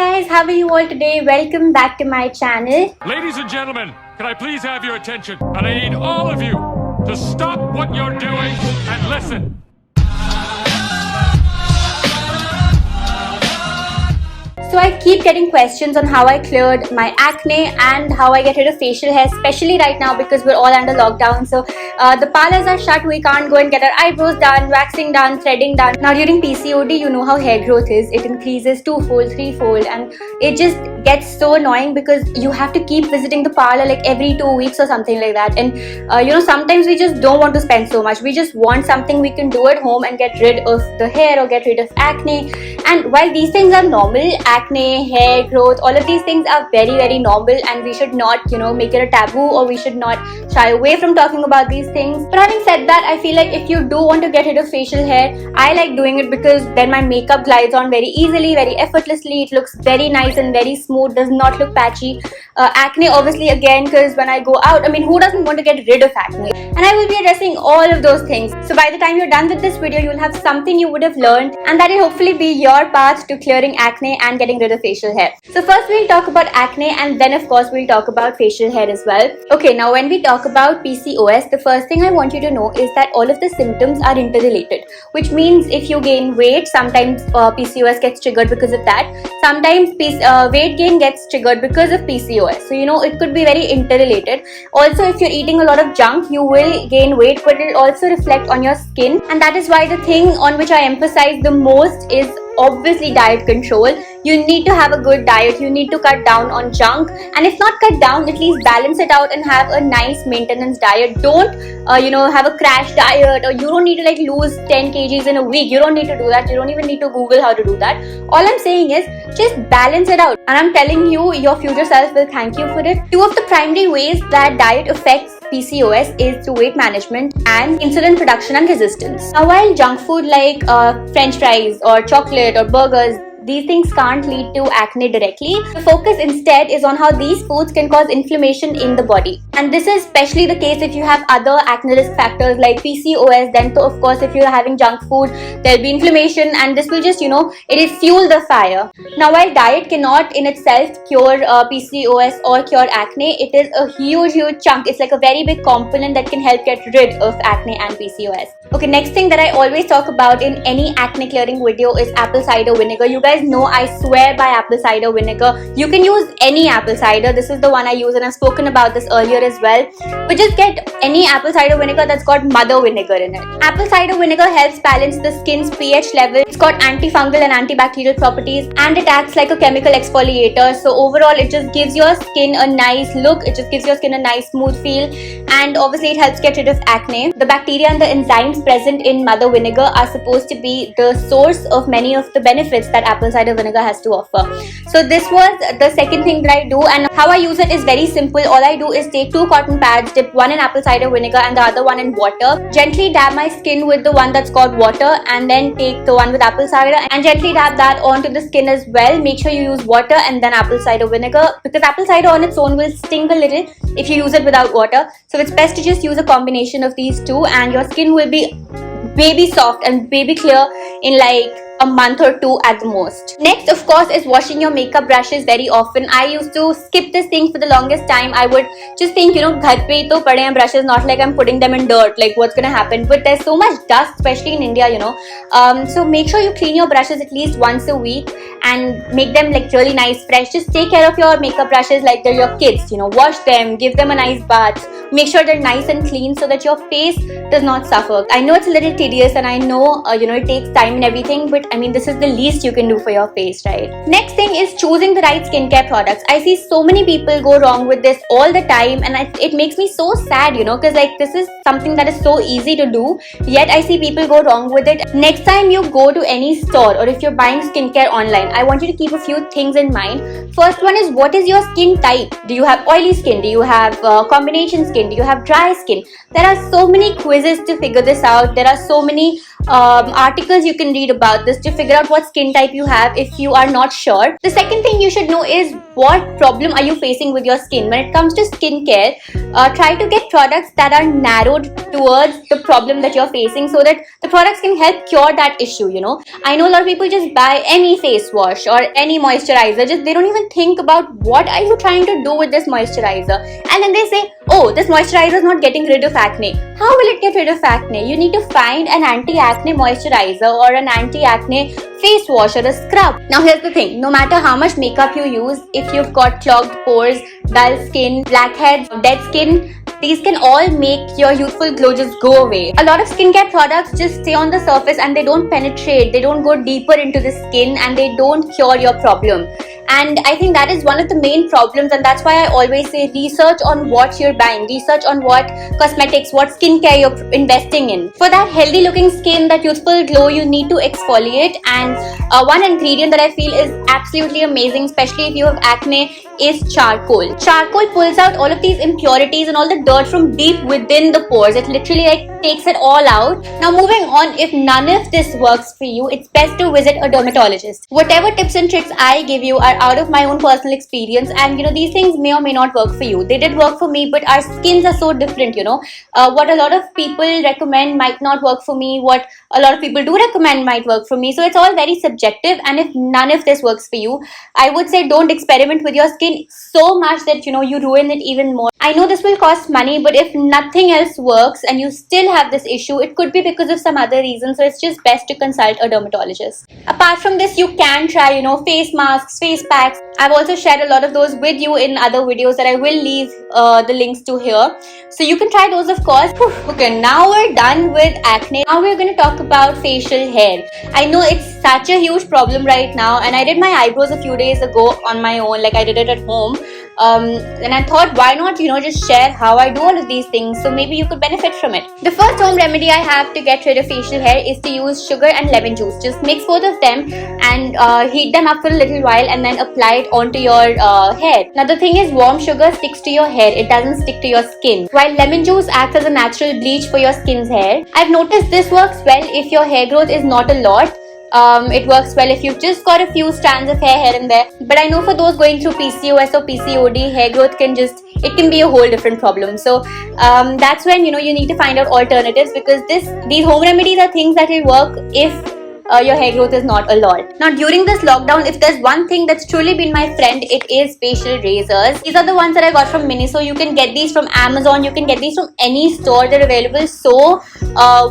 guys, how are you all today? Welcome back to my channel. Ladies and gentlemen, can I please have your attention? And I need all of you to stop what you're doing and listen. So I keep getting questions on how I cleared my acne and how I get rid of facial hair, especially right now because we're all under lockdown. So the parlors are shut, we can't go and get our eyebrows done, waxing done, threading done. Now during PCOD, you know how hair growth is. It increases twofold, threefold, and it just gets so annoying because you have to keep visiting the parlor like every 2 weeks or something like that. And sometimes we just don't want to spend so much. We just want something we can do at home and get rid of the hair or get rid of acne. And while these things are normal, acne, hair growth, all of these things are very, very normal, and we should not, make it a taboo, or we should not shy away from talking about these things. But having said that, I feel like if you do want to get rid of facial hair, I like doing it because then my makeup glides on very easily, very effortlessly. It looks very nice and very smooth, does not look patchy. Acne, obviously, again, because when I go out, who doesn't want to get rid of acne? And I will be addressing all of those things. So by the time you're done with this video, you'll have something you would have learned, and that will hopefully be your path to clearing acne and getting rid of facial hair. So first we'll talk about acne, and then of course we'll talk about facial hair as well. Okay, now when we talk about PCOS, the first thing I want you to know is that all of the symptoms are interrelated, which means if you gain weight, sometimes PCOS gets triggered because of that. Sometimes weight gain gets triggered because of PCOS. So it could be very interrelated. Also, if you're eating a lot of junk, you will gain weight, but it will also reflect on your skin, and that is why the thing on which I emphasize the most is obviously diet control. You need to have a good diet. You need to cut down on junk, and if not cut down, at least balance it out and have a nice maintenance diet. Don't have a crash diet, or you don't need to lose 10 kgs in a week. You don't need to do that. You don't even need to Google how to do that. All I'm saying is just balance it out, and I'm telling you, your future self will thank you for it. Two of the primary ways that diet affects PCOS is through weight management and insulin production and resistance. Now, while junk food like French fries or chocolate or burgers, these things can't lead to acne directly, the focus instead is on how these foods can cause inflammation in the body. And this is especially the case if you have other acne risk factors like PCOS. Then of course, if you're having junk food, there'll be inflammation, and this will just, it'll fuel the fire. Now, while diet cannot in itself cure PCOS or cure acne, it is a huge chunk. It's like a very big component that can help get rid of acne and PCOS. Okay, next thing that I always talk about in any acne clearing video is apple cider vinegar. You guys know I swear by apple cider vinegar. You can use any apple cider. This is the one I use, and I've spoken about this earlier as well. But just get any apple cider vinegar that's got mother vinegar in it. Apple cider vinegar helps balance the skin's pH level. It's got antifungal and antibacterial properties, and it acts like a chemical exfoliator. So overall, it just gives your skin a nice look. It just gives your skin a nice smooth feel, and obviously it helps get rid of acne. The bacteria and the enzymes present in mother vinegar are supposed to be the source of many of the benefits that apple cider vinegar has to offer. So this was the second thing that I do, and how I use it is very simple. All I do is take 2 cotton pads, dip one in apple cider vinegar and the other one in water, gently dab my skin with the one that's got water, and then take the one with apple cider and gently dab that onto the skin as well. Make sure you use water and then apple cider vinegar, because apple cider on its own will sting a little if you use it without water. So it's best to just use a combination of these two, and your skin will be baby soft and baby clear in a month or 2 at the most. Next, of course, is washing your makeup brushes very often. I used to skip this thing for the longest time. I would just think, ghar pe to pade hain brushes, not like I'm putting them in dirt, like what's gonna happen. But there's so much dust, especially in India, So make sure you clean your brushes at least once a week and make them really nice, fresh. Just take care of your makeup brushes like they're your kids, wash them, give them a nice bath. Make sure they're nice and clean so that your face does not suffer. I know it's a little tedious, and I know, it takes time and everything, but this is the least you can do for your face, right? Next thing is choosing the right skincare products. I see so many people go wrong with this all the time, and it makes me so sad, because this is something that is so easy to do, yet I see people go wrong with it. Next time you go to any store, or if you're buying skincare online, I want you to keep a few things in mind. First one is, what is your skin type? Do you have oily skin? Do you have combination skin? Do you have dry skin? There are so many quizzes to figure this out. There are so many articles you can read about this to figure out what skin type you have if you are not sure. The second thing you should know is what problem are you facing with your skin. When it comes to skincare, try to get products that are narrowed towards the problem that you're facing so that the products can help cure that issue, you know. I know a lot of people just buy any face wash or any moisturizer, just they don't even think about what are you trying to do with this moisturizer, and then they say, oh, this moisturizer is not getting rid of acne. How will it get rid of acne? You need to find an anti-acne moisturizer or an anti-acne face wash or a scrub. Now here's the thing, no matter how much makeup you use, if you've got clogged pores, dull skin, blackheads, dead skin, these can all make your youthful glow just go away. A lot of skincare products just stay on the surface and they don't penetrate, they don't go deeper into the skin, and they don't cure your problem. And I think that is one of the main problems, and that's why I always say research on what you're buying, research on what cosmetics, what skincare you're investing in. For that healthy looking skin, that youthful glow, you need to exfoliate, and one ingredient that I feel is absolutely amazing, especially if you have acne, is charcoal. Charcoal pulls out all of these impurities and all the dirt from deep within the pores. It literally takes it all out. Now moving on, if none of this works for you, it's best to visit a dermatologist. Whatever tips and tricks I give you are out of my own personal experience, and you know, these things may or may not work for you. They did work for me, but our skins are so different, you know. What a lot of people recommend might not work for me, what a lot of people do recommend might work for me. So it's all very subjective, and if none of this works for you, I would say don't experiment with your skin so much that you know you ruin it even more. I know this will cost money, but if nothing else works and you still have this issue, it could be because of some other reason. So it's just best to consult a dermatologist. Apart from this, you can try, you know, face masks, face packs. I've also shared a lot of those with you in other videos that I will leave the links to here, so you can try those, of course. Okay, now we're done with acne. Now we're going to talk about facial hair. I know it's such a huge problem right now, and I did my eyebrows a few days ago on my own, like I did it at home. And I thought, why not, you know, just share how I do all of these things, so maybe you could benefit from it. The first home remedy I have to get rid of facial hair is to use sugar and lemon juice. Just mix both of them and heat them up for a little while, and then apply it onto your hair. Now the thing is, warm sugar sticks to your hair, it doesn't stick to your skin, while lemon juice acts as a natural bleach for your skin's hair. I've noticed this works well if your hair growth is not a lot. It works well if you've just got a few strands of hair here and there, but I know for those going through PCOS or PCOD, hair growth can be a whole different problem. So that's when, you know, you need to find out alternatives, because these home remedies are things that will work if your hair growth is not a lot. Now during this lockdown, if there's one thing that's truly been my friend, it is facial razors. These are the ones that I got from Miniso. You can get these from Amazon, you can get these from any store. They're available so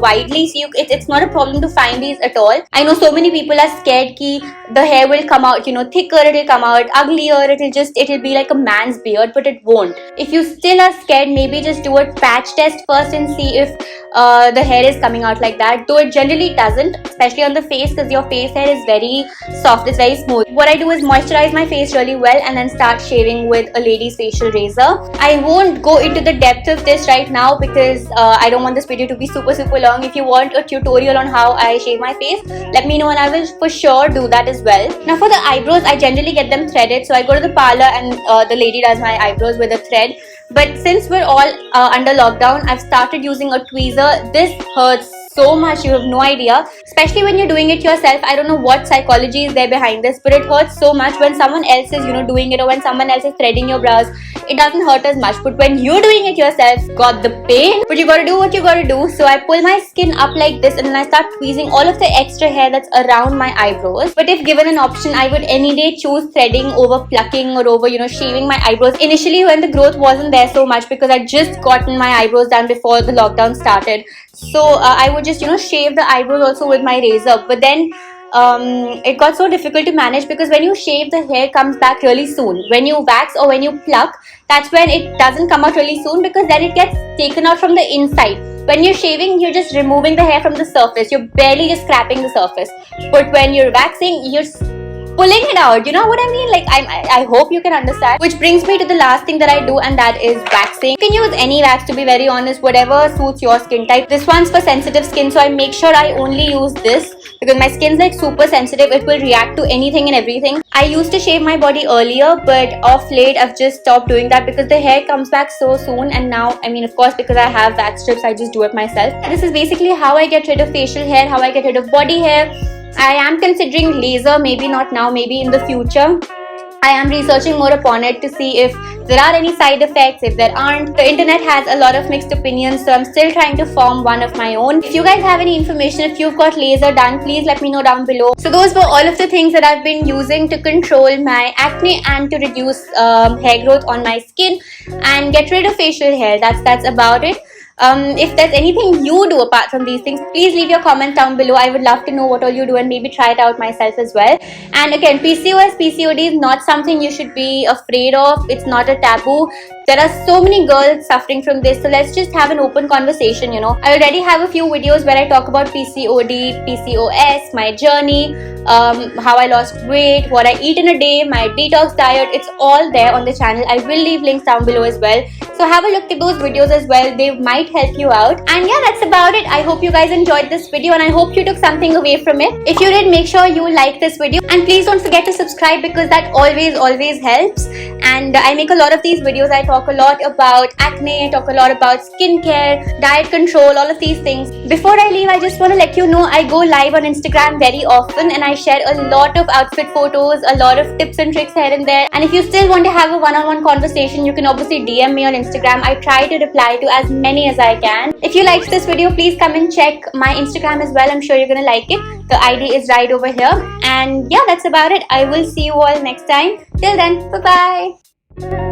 widely, so it's not a problem to find these at all. I know so many people are scared ki the hair will come out, you know, thicker, it'll come out uglier, it'll be like a man's beard, but it won't. If you still are scared, maybe just do a patch test first and see if the hair is coming out like that, though it generally doesn't, especially on the face, because your face hair is very soft, it's very smooth. What I do is moisturize my face really well and then start shaving with a lady's facial razor. I won't go into the depth of this right now because I don't want this video to be super long. If you want a tutorial on how I shave my face, let me know and I will for sure do that as well. Now for the eyebrows, I generally get them threaded, so I go to the parlor and the lady does my eyebrows with a thread. But since we're all under lockdown, I've started using a tweezer. This hurts so much, you have no idea, especially when you're doing it yourself. I don't know what psychology is there behind this, but it hurts so much when someone else is, you know, doing it, or when someone else is threading your brows. It doesn't hurt as much, but when you're doing it yourself, got the pain. But you gotta do what you gotta do. So I pull my skin up like this and then I start tweezing all of the extra hair that's around my eyebrows. But if given an option, I would any day choose threading over plucking or over, you know, shaving my eyebrows. Initially when the growth wasn't there so much, because I'd just gotten my eyebrows done before the lockdown started, so I would just, you know, shave the eyebrows also with my razor. But then it got so difficult to manage, because when you shave, the hair comes back really soon. When you wax or when you pluck, that's when it doesn't come out really soon, because then it gets taken out from the inside. When you're shaving, you're just removing the hair from the surface, you're barely just scraping the surface. But when you're waxing, you're pulling it out, you know what I mean? Like, I hope you can understand. Which brings me to the last thing that I do, and that is waxing. You can use any wax, to be very honest, whatever suits your skin type. This one's for sensitive skin, so I make sure I only use this. because my skin's like super sensitive. It will react to anything and everything. I used to shave my body earlier, but of late I've just stopped doing that because the hair comes back so soon. And now, I mean, of course, because I have wax strips, I just do it myself. This is basically how I get rid of facial hair, how I get rid of body hair. I am considering laser, maybe not now, maybe in the future. I am researching more upon it to see if there are any side effects, if there aren't. The internet has a lot of mixed opinions, so I'm still trying to form one of my own. If you guys have any information, if you've got laser done, please let me know down below. So those were all of the things that I've been using to control my acne and to reduce hair growth on my skin and get rid of facial hair. That's about it. If there's anything you do apart from these things, please leave your comment down below. I would love to know what all you do and maybe try it out myself as well. And again, PCOS, PCOD is not something you should be afraid of. It's not a taboo. There are so many girls suffering from this, so let's just have an open conversation, you know. I already have a few videos where I talk about PCOD, PCOS, my journey, how I lost weight, what I eat in a day, my detox diet. It's all there on the channel. I will leave links down below as well. So have a look at those videos as well. They might help you out. And yeah, that's about it. I hope you guys enjoyed this video and I hope you took something away from it. If you did, make sure you like this video and please don't forget to subscribe because that always helps. And I make a lot of these videos. I talk a lot about acne, I talk a lot about skincare, diet control, all of these things. Before I leave, I just want to let you know I go live on Instagram very often and I share a lot of outfit photos, a lot of tips and tricks here and there. And if you still want to have a one-on-one conversation, you can obviously DM me on Instagram. I try to reply to as many as I can. If you liked this video, please come and check my Instagram as well. I'm sure you're gonna like it. The ID is right over here. And yeah, that's about it. I will see you all next time. Till then, bye-bye.